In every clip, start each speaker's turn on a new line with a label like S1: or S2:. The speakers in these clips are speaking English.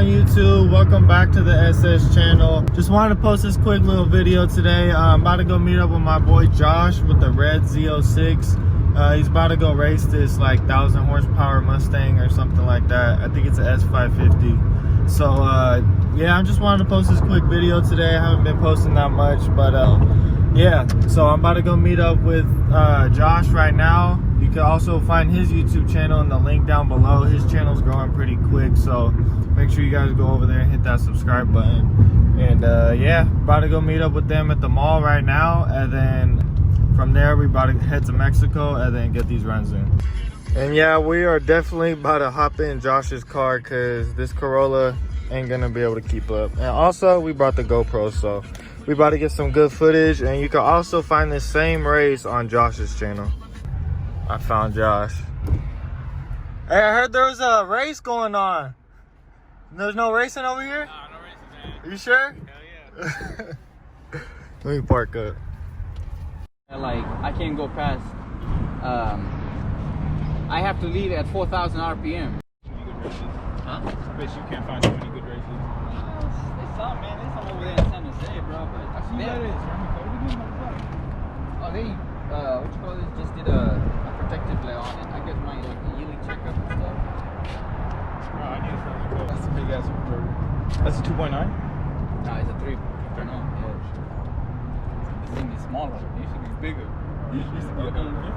S1: on YouTube? Welcome back to the SS channel. Just wanted to post this quick little video today. I'm about to go meet up with my boy Josh with the red Zo6. He's about to go race this like 1,000 horsepower Mustang or something like that. I think it's an S550. So yeah, I just wanted to post this quick video today. I haven't been posting that much, but yeah, so I'm about to go meet up with Josh right now. You can also find his YouTube channel in the link down below. His channel's growing pretty quick, so make sure you guys go over there and hit that subscribe button. And yeah, about to go meet up with them at the mall right now, and then from there we about to head to Mexico and then get these runs in. And yeah, we are definitely about to hop in Josh's car because this Corolla ain't gonna be able to keep up. And also we brought the GoPro, so we about to get some good footage. And you can also find this same race on Josh's channel. I found Josh. Hey, I heard there was a race going on. There's no racing over here?
S2: Nah, no racing, man.
S1: You sure?
S2: Hell yeah.
S1: Let me park up.
S3: Like, I can't go past, I have to leave at 4,000 RPM.
S2: Good races.
S3: Huh?
S2: I bet you can't find too many good races.
S3: There's some, man. There's some over there in San Jose, bro. But
S2: I see that is.
S3: Oh, they, what you call this, just did a protective layer on it. I get my, like, yearly checkup and stuff.
S2: Bro, I need something cool. That's a big ass supercharger. That's a 2.9?
S3: Nah, it's a 3. I know. Yeah. This thing is smaller. It should be bigger.
S2: It used to be 150.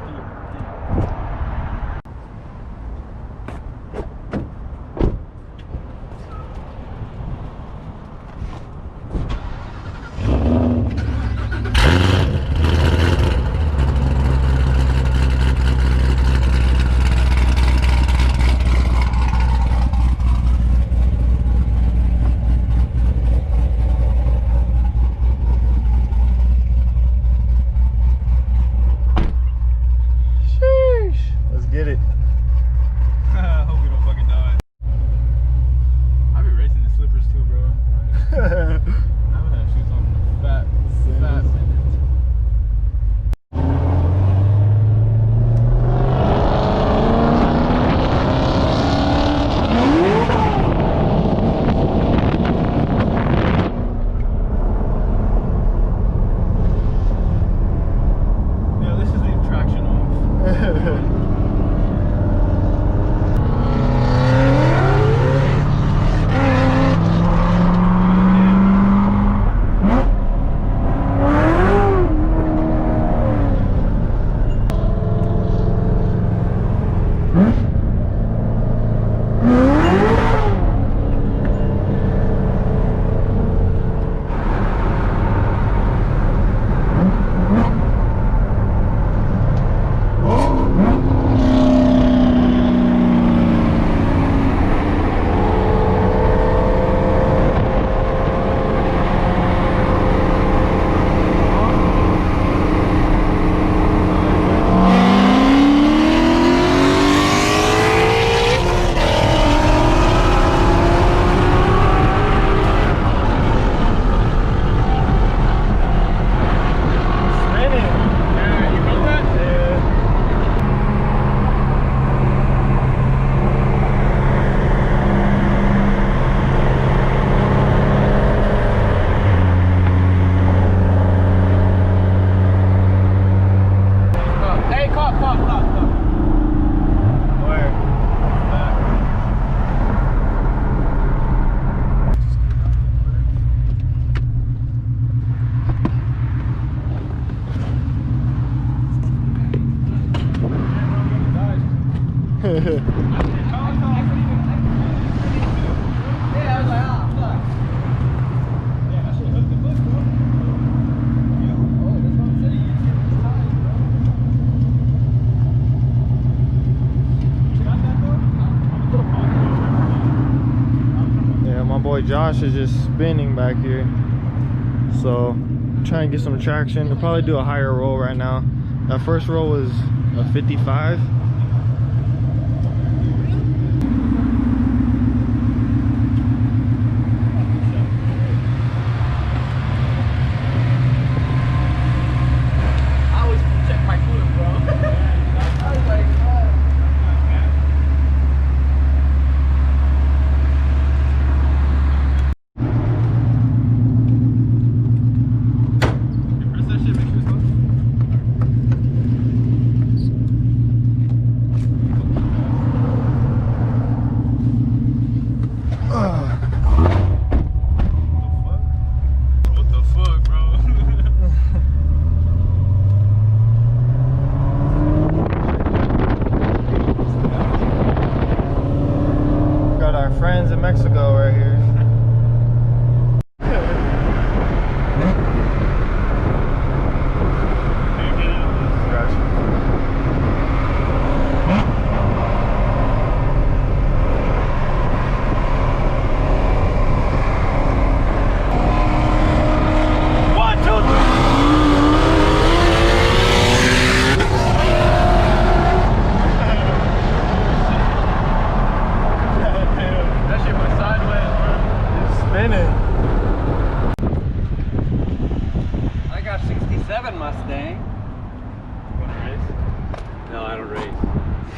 S1: Get it.
S2: I hope we don't fucking die. I be racing in slippers too, bro. I would have shoes on fat minutes. Yeah, this is the traction off.
S1: Josh is just spinning back here, so trying to get some traction. He'll probably do a higher roll right now. That first roll was a 55.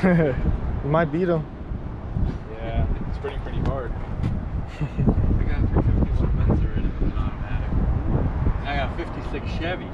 S1: You might beat him.
S2: Yeah, it's pretty hard.
S3: I got a 351 Benz already with an automatic. And I got a 56 Chevy.